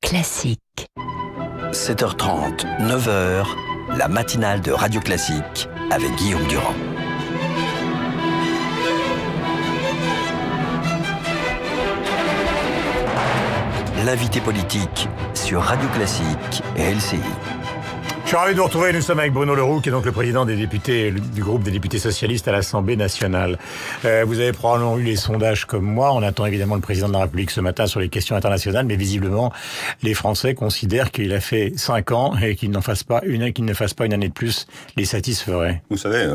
Classique. 7h30, 9h, la matinale de Radio Classique avec Guillaume Durand. L'invité politique sur Radio Classique et LCI. Je suis ravi de vous retrouver. Nous sommes avec Bruno Le Roux, qui est donc le président des députés, du groupe des députés socialistes à l'Assemblée nationale. Vous avez probablement eu les sondages comme moi. On attend évidemment le président de la République ce matin sur les questions internationales, mais visiblement, les Français considèrent qu'il a fait 5 ans et qu'il ne fasse pas une année de plus les satisferait. Vous savez,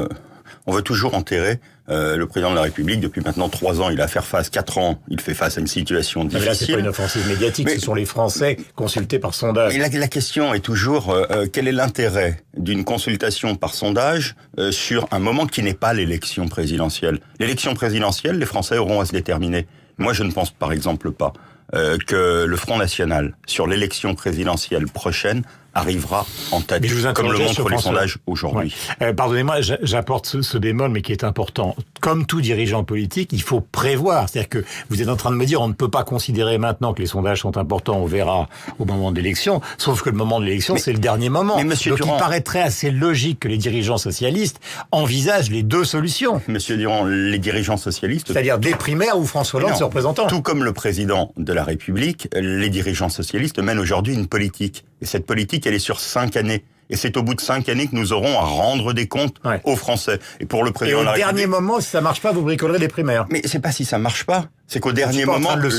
on veut toujours enterrer le président de la République. Depuis maintenant 3 ans, il a à faire face, 4 ans, il fait face à une situation difficile. Mais là, c'est pas une offensive médiatique, ce sont les Français consultés par sondage. Et la question est toujours, quel est l'intérêt d'une consultation par sondage sur un moment qui n'est pas l'élection présidentielle? L'élection présidentielle, les Français auront à se déterminer. Moi, je ne pense par exemple pas que le Front National, sur l'élection présidentielle prochaine, arrivera en tête, comme le montrent les sondages aujourd'hui. Ouais. Pardonnez-moi, j'apporte ce bémol, mais qui est important. Comme tout dirigeant politique, il faut prévoir. C'est-à-dire que vous êtes en train de me dire, on ne peut pas considérer maintenant que les sondages sont importants, on verra au moment de l'élection, sauf que le moment de l'élection, c'est le dernier moment. Mais Monsieur Donc Durand, il paraîtrait assez logique que les dirigeants socialistes envisagent les deux solutions. Monsieur Durand, les dirigeants socialistes... C'est-à-dire des primaires où François Hollande se représentant. Tout comme le président de la République, les dirigeants socialistes mènent aujourd'hui une politique. Et cette politique, elle est sur 5 années. Et c'est au bout de 5 années que nous aurons à rendre des comptes aux Français. Et pour le président de la République... Et au dernier moment, si ça marche pas, vous bricolerez des primaires. Mais c'est pas si ça marche pas. C'est qu'au dernier moment, le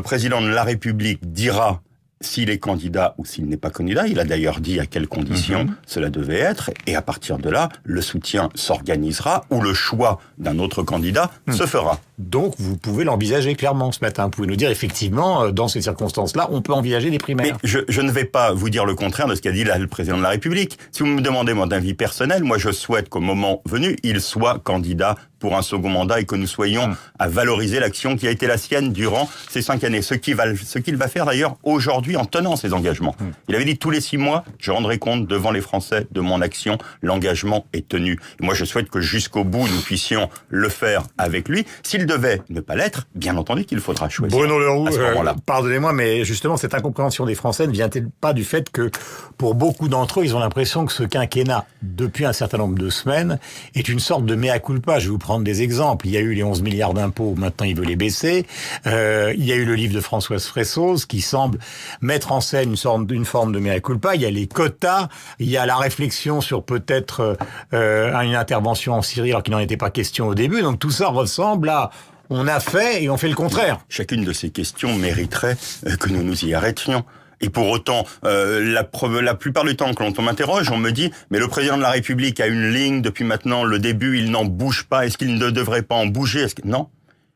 président de la République dira s'il est candidat ou s'il n'est pas candidat. Il a d'ailleurs dit à quelles conditions cela devait être. Et à partir de là, le soutien s'organisera ou le choix d'un autre candidat se fera. Donc, vous pouvez l'envisager clairement ce matin. Vous pouvez nous dire, effectivement, dans ces circonstances-là, on peut envisager des primaires. Mais je ne vais pas vous dire le contraire de ce qu'a dit là le président de la République. Si vous me demandez mon avis personnel, moi je souhaite qu'au moment venu, il soit candidat pour un second mandat et que nous soyons à valoriser l'action qui a été la sienne durant ces 5 années. Ce qu'il va faire d'ailleurs aujourd'hui en tenant ses engagements. Il avait dit tous les 6 mois, je rendrai compte devant les Français de mon action. L'engagement est tenu. Et moi je souhaite que jusqu'au bout, nous puissions le faire avec lui. S'il devait ne pas l'être, bien entendu qu'il faudra choisir. Bruno Le Roux, à ce moment-là. Pardonnez-moi, mais justement, cette incompréhension des Français ne vient-elle pas du fait que, pour beaucoup d'entre eux, ils ont l'impression que ce quinquennat, depuis un certain nombre de semaines, est une sorte de mea culpa. Je vais vous prendre des exemples. Il y a eu les 11 milliards d'impôts, maintenant il veut les baisser. Il y a eu le livre de Françoise Fressos, qui semble mettre en scène une forme de mea culpa. Il y a les quotas, il y a la réflexion sur peut-être une intervention en Syrie, alors qu'il n'en était pas question au début. Donc tout ça ressemble à... On a fait et on fait le contraire. Chacune de ces questions mériterait que nous nous y arrêtions. Et pour autant, la plupart du temps, quand on m'interroge, on me dit « Mais le président de la République a une ligne depuis maintenant le début, il n'en bouge pas. Est-ce qu'il ne devrait pas en bouger ?» Non.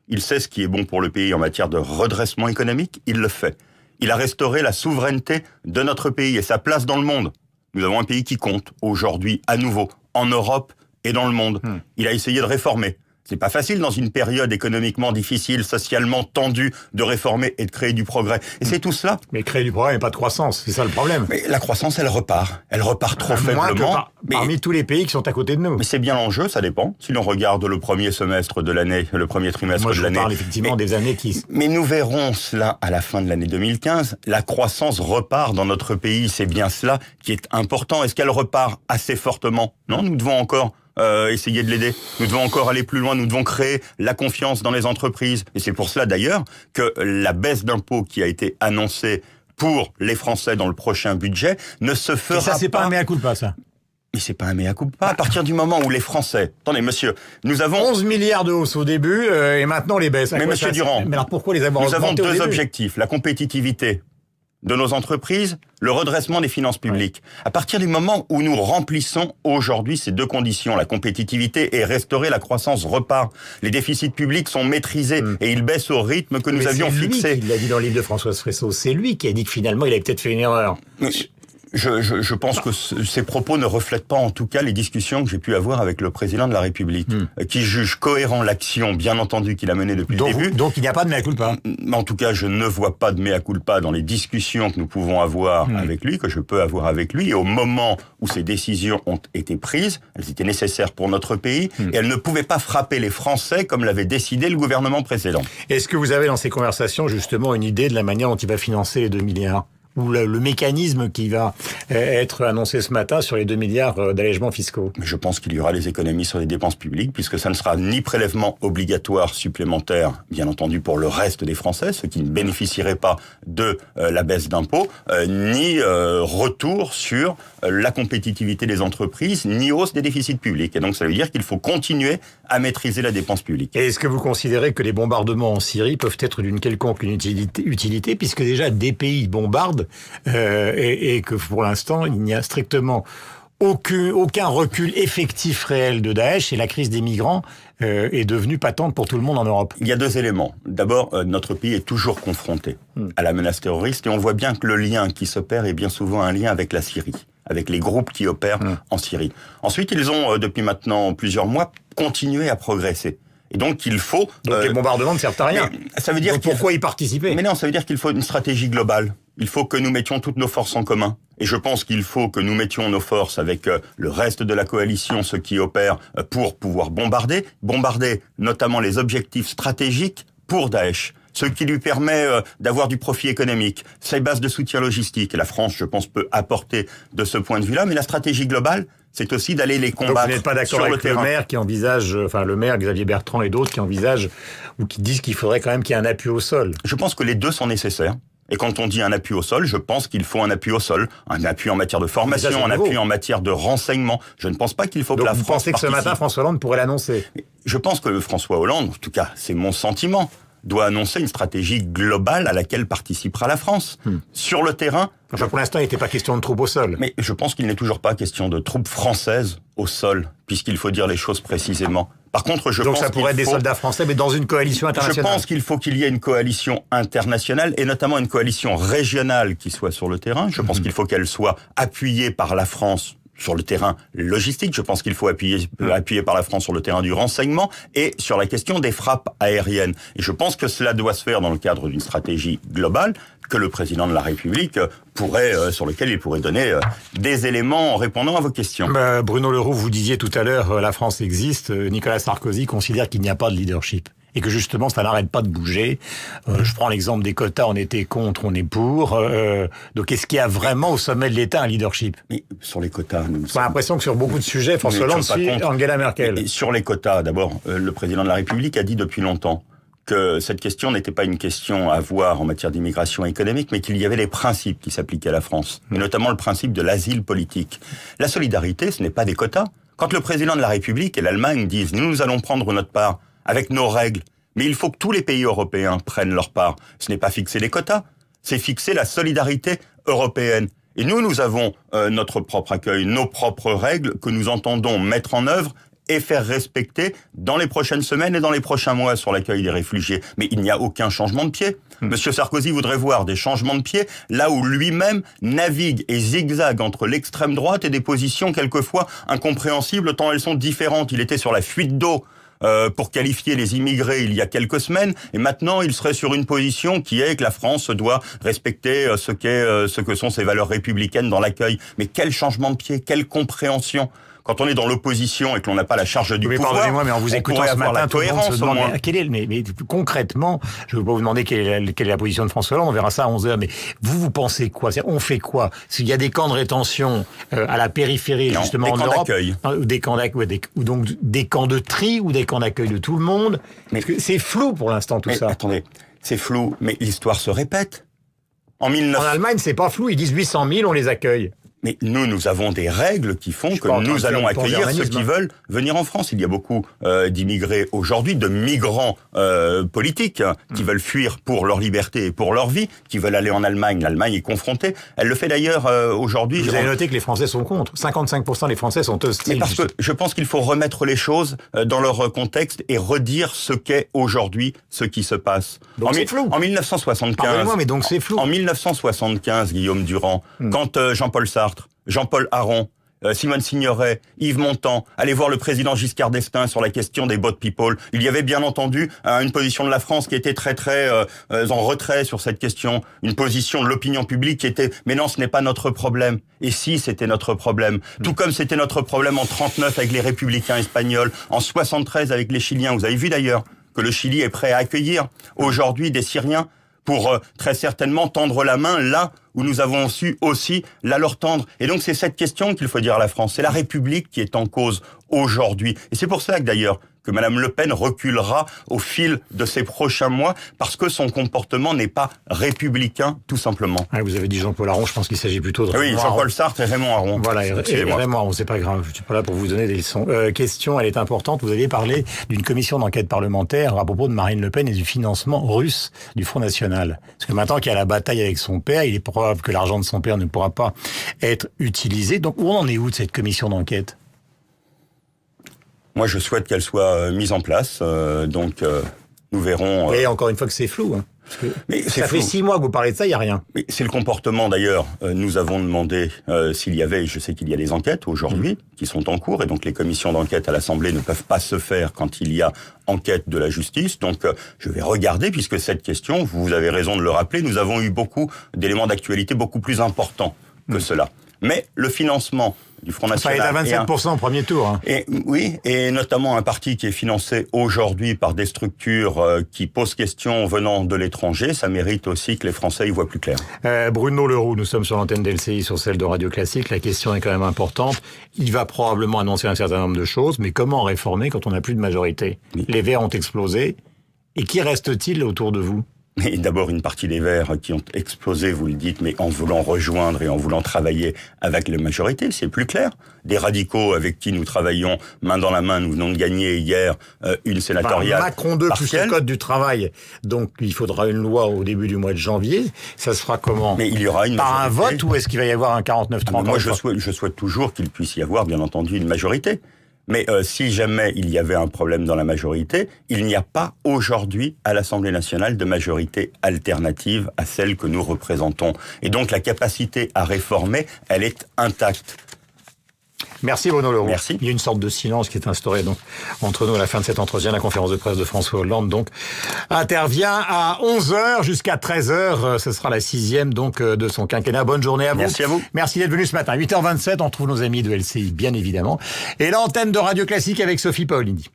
Il sait ce qui est bon pour le pays en matière de redressement économique, il le fait. Il a restauré la souveraineté de notre pays et sa place dans le monde. Nous avons un pays qui compte aujourd'hui à nouveau, en Europe et dans le monde. Il a essayé de réformer. C'est pas facile dans une période économiquement difficile, socialement tendue, de réformer et de créer du progrès. Et c'est tout cela. Mais créer du progrès et pas de croissance, c'est ça le problème. Mais la croissance, elle repart. Elle repart trop faiblement. Parmi tous les pays qui sont à côté de nous. Mais c'est bien l'enjeu, ça dépend. Si l'on regarde le premier semestre de l'année, le premier trimestre de l'année. Moi, je parle effectivement des années qui... Mais nous verrons cela à la fin de l'année 2015. La croissance repart dans notre pays. C'est bien cela qui est important. Est-ce qu'elle repart assez fortement? Non, nous devons encore essayer de l'aider. Nous devons encore aller plus loin, nous devons créer la confiance dans les entreprises. Et c'est pour cela d'ailleurs que la baisse d'impôts qui a été annoncée pour les Français dans le prochain budget ne se fera pas... Et ça, c'est pas un mea culpa, ça. Mais c'est pas un mea culpa. À partir du moment où les Français... Attendez, monsieur, nous avons... 11 milliards de hausse au début, et maintenant les baisses. Mais monsieur Durand, mais alors pourquoi les avoir augmentés au début ? Nous avons 2 objectifs. La compétitivité de nos entreprises, le redressement des finances publiques. À partir du moment où nous remplissons aujourd'hui ces 2 conditions, la compétitivité et restaurer la croissance repart, les déficits publics sont maîtrisés et ils baissent au rythme que nous avions fixé. Il l'a dit dans le livre de Françoise Fressos, c'est lui qui a dit que finalement il avait peut-être fait une erreur. Je pense que ces propos ne reflètent pas en tout cas les discussions que j'ai pu avoir avec le président de la République, qui juge cohérent l'action, bien entendu, qu'il a menée depuis le début. Donc il n'y a pas de mea culpa. En tout cas, je ne vois pas de mea culpa dans les discussions que nous pouvons avoir avec lui, que je peux avoir avec lui. Et au moment où ces décisions ont été prises, elles étaient nécessaires pour notre pays, et elles ne pouvaient pas frapper les Français comme l'avait décidé le gouvernement précédent. Est-ce que vous avez dans ces conversations justement une idée de la manière dont il va financer les 2 milliards ? Ou le mécanisme qui va être annoncé ce matin sur les 2 milliards d'allègements fiscaux? Je pense qu'il y aura des économies sur les dépenses publiques, puisque ça ne sera ni prélèvement obligatoire supplémentaire, bien entendu pour le reste des Français, ceux qui ne bénéficieraient pas de la baisse d'impôts, ni retour sur la compétitivité des entreprises, ni hausse des déficits publics. Et donc ça veut dire qu'il faut continuer à maîtriser la dépense publique. Et est-ce que vous considérez que les bombardements en Syrie peuvent être d'une quelconque utilité, puisque déjà des pays bombardent et que pour l'instant, il n'y a strictement aucun recul effectif réel de Daesh et la crise des migrants est devenue patente pour tout le monde en Europe? Il y a 2 éléments. D'abord, notre pays est toujours confronté à la menace terroriste et on voit bien que le lien qui s'opère est bien souvent un lien avec la Syrie, avec les groupes qui opèrent en Syrie. Ensuite, ils ont, depuis maintenant plusieurs mois, continué à progresser. Et donc, il faut... Donc, les bombardements ne servent à rien. Ça veut dire pourquoi y participer? Mais non, ça veut dire qu'il faut une stratégie globale. Il faut que nous mettions toutes nos forces en commun. Et je pense qu'il faut que nous mettions nos forces avec le reste de la coalition, ceux qui opèrent, pour pouvoir bombarder notamment les objectifs stratégiques pour Daesh. Ce qui lui permet d'avoir du profit économique, ses bases de soutien logistique. Et la France, je pense, peut apporter de ce point de vue-là. Mais la stratégie globale, c'est aussi d'aller les combattre. Donc vous n'êtes pas d'accord avec le maire qui envisage, le maire Xavier Bertrand et d'autres qui envisagent ou qui disent qu'il faudrait quand même qu'il y ait un appui au sol? Je pense que les deux sont nécessaires. Et quand on dit un appui au sol, je pense qu'il faut un appui au sol, un appui en matière de formation, un appui en matière de renseignement. Je ne pense pas qu'il faut que la France participe. Vous pensez que ce matin, François Hollande pourrait l'annoncer? Je pense que François Hollande, en tout cas, c'est mon sentiment, doit annoncer une stratégie globale à laquelle participera la France. Sur le terrain... Pour l'instant, il n'était pas question de troupes au sol. Mais je pense qu'il n'est toujours pas question de troupes françaises au sol, puisqu'il faut dire les choses précisément. Par contre, Donc ça pourrait être des soldats français, mais dans une coalition internationale. Je pense qu'il faut qu'il y ait une coalition internationale, et notamment une coalition régionale qui soit sur le terrain. Je pense qu'il faut qu'elle soit appuyée par la France sur le terrain logistique. Je pense qu'il faut appuyer par la France sur le terrain du renseignement et sur la question des frappes aériennes. Et je pense que cela doit se faire dans le cadre d'une stratégie globale que le président de la République sur lequel il pourrait donner des éléments en répondant à vos questions. Bruno Le Roux, vous disiez tout à l'heure, la France existe. Nicolas Sarkozy considère qu'il n'y a pas de leadership. Et que justement, ça n'arrête pas de bouger. Je prends l'exemple des quotas, on était contre, on est pour. Donc est-ce qu'il y a vraiment au sommet de l'État un leadership? Mais sur les quotas... J'ai l'impression que sur beaucoup de sujets, François Hollande suit Angela Merkel. Et sur les quotas, d'abord, le président de la République a dit depuis longtemps que cette question n'était pas une question à voir en matière d'immigration économique, mais qu'il y avait des principes qui s'appliquaient à la France, et notamment le principe de l'asile politique. La solidarité, ce n'est pas des quotas. Quand le président de la République et l'Allemagne disent « nous allons prendre notre part avec nos règles », mais il faut que tous les pays européens prennent leur part. Ce n'est pas fixer les quotas, c'est fixer la solidarité européenne. Et nous avons notre propre accueil, nos propres règles que nous entendons mettre en œuvre et faire respecter dans les prochaines semaines et dans les prochains mois sur l'accueil des réfugiés. Mais il n'y a aucun changement de pied. Monsieur Sarkozy voudrait voir des changements de pied là où lui-même navigue et zigzague entre l'extrême droite et des positions quelquefois incompréhensibles tant elles sont différentes. Il était sur la fuite d'eau pour qualifier les immigrés il y a quelques semaines, et maintenant il serait sur une position qui est que la France doit respecter ce que sont ses valeurs républicaines dans l'accueil. Mais quel changement de pied, quelle compréhension! Quand on est dans l'opposition et que l'on n'a pas la charge du pouvoir, pardonnez-moi, mais en vous écoutant ce matin, tout le monde se demande, mais concrètement, je ne vais pas vous demander quelle est la position de François Hollande, on verra ça à 11h, mais vous pensez quoi? On fait quoi? S'il y a des camps de rétention à la périphérie, justement en Europe, des camps d'accueil, ou donc des camps de tri, ou des camps d'accueil de tout le monde, c'est flou pour l'instant tout ça. Attendez, c'est flou, mais l'histoire se répète. En Allemagne, c'est pas flou, ils disent 800 000, on les accueille. Mais nous avons des règles qui font que nous allons accueillir ceux qui veulent venir en France. Il y a beaucoup d'immigrés aujourd'hui, de migrants politiques qui veulent fuir pour leur liberté et pour leur vie, qui veulent aller en Allemagne. L'Allemagne est confrontée. Elle le fait d'ailleurs aujourd'hui. Vous avez noté que les Français sont contre. 55% des Français sont hostiles. Mais parce que je pense qu'il faut remettre les choses dans leur contexte et redire ce qu'est aujourd'hui ce qui se passe. Donc c'est flou. En 1975. Pardonnez-moi, mais donc c'est flou. En 1975, Guillaume Durand, quand Jean-Paul Sartre, Jean-Paul Aron, Simone Signoret, Yves Montand, allaient voir le président Giscard d'Estaing sur la question des boat people. Il y avait bien entendu une position de la France qui était très en retrait sur cette question, une position de l'opinion publique qui était « mais non, ce n'est pas notre problème ». Et si, c'était notre problème. Tout comme c'était notre problème en 39 avec les républicains espagnols, en 73 avec les Chiliens. Vous avez vu d'ailleurs que le Chili est prêt à accueillir aujourd'hui des Syriens pour très certainement tendre la main là où nous avons su aussi la leur tendre. Et donc c'est cette question qu'il faut dire à la France. C'est la République qui est en cause aujourd'hui. Et c'est pour ça que d'ailleurs que Madame Le Pen reculera au fil de ces prochains mois parce que son comportement n'est pas républicain, tout simplement. Ah, vous avez dit Jean-Paul Aron, je pense qu'il s'agit plutôt de... Oui, Jean-Paul Sartre et Raymond Aron. Voilà, et Raymond Aron, c'est pas grave, je suis pas là pour vous donner des leçons. Question, elle est importante, vous aviez parlé d'une commission d'enquête parlementaire à propos de Marine Le Pen et du financement russe du Front National. Parce que maintenant qu'il y a la bataille avec son père, il est probable que l'argent de son père ne pourra pas être utilisé. Donc où en est où de cette commission d'enquête ? Moi, je souhaite qu'elle soit mise en place. Nous verrons. Et encore une fois que c'est flou. Hein. Mais ça fait 6 mois que vous parlez de ça, il n'y a rien. Mais c'est le comportement d'ailleurs. Nous avons demandé s'il y avait, je sais qu'il y a des enquêtes aujourd'hui qui sont en cours, et donc les commissions d'enquête à l'Assemblée ne peuvent pas se faire quand il y a enquête de la justice. Donc je vais regarder, puisque cette question, vous avez raison de le rappeler, nous avons eu beaucoup d'éléments d'actualité beaucoup plus importants que cela. Mais le financement du Front National... Ça est à 27% au premier tour. Hein. Et notamment un parti qui est financé aujourd'hui par des structures qui posent question venant de l'étranger, ça mérite aussi que les Français y voient plus clair. Bruno Leroux, nous sommes sur l'antenne d'LCI, sur celle de Radio Classique. La question est quand même importante. Il va probablement annoncer un certain nombre de choses, mais comment réformer quand on n'a plus de majorité ? Les Verts ont explosé. Et qui reste-t-il autour de vous ? Et d'abord une partie des Verts qui ont explosé, vous le dites, mais en voulant rejoindre et en voulant travailler avec la majorité, c'est plus clair. Des radicaux avec qui nous travaillons main dans la main, nous venons de gagner hier une sénatoriale Macron 2 partielle. Plus le code du travail, donc il faudra une loi au début du mois de janvier. Ça se fera comment ? Mais il y aura une par majorité. un vote ou est-ce qu'il va y avoir un 49-30 ? Moi, je souhaite toujours qu'il puisse y avoir, bien entendu, une majorité. Mais si jamais il y avait un problème dans la majorité, il n'y a pas aujourd'hui à l'Assemblée nationale de majorité alternative à celle que nous représentons. Et donc la capacité à réformer, elle est intacte. Merci Bruno Leroux. Merci. Il y a une sorte de silence qui est instauré donc entre nous à la fin de cet entretien. La conférence de presse de François Hollande donc intervient à 11h jusqu'à 13h. Ce sera la 6e donc de son quinquennat. Bonne journée à vous. Merci à vous. Merci d'être venu ce matin. 8h27, on retrouve nos amis de LCI bien évidemment. Et l'antenne de Radio Classique avec Sophie Paolini.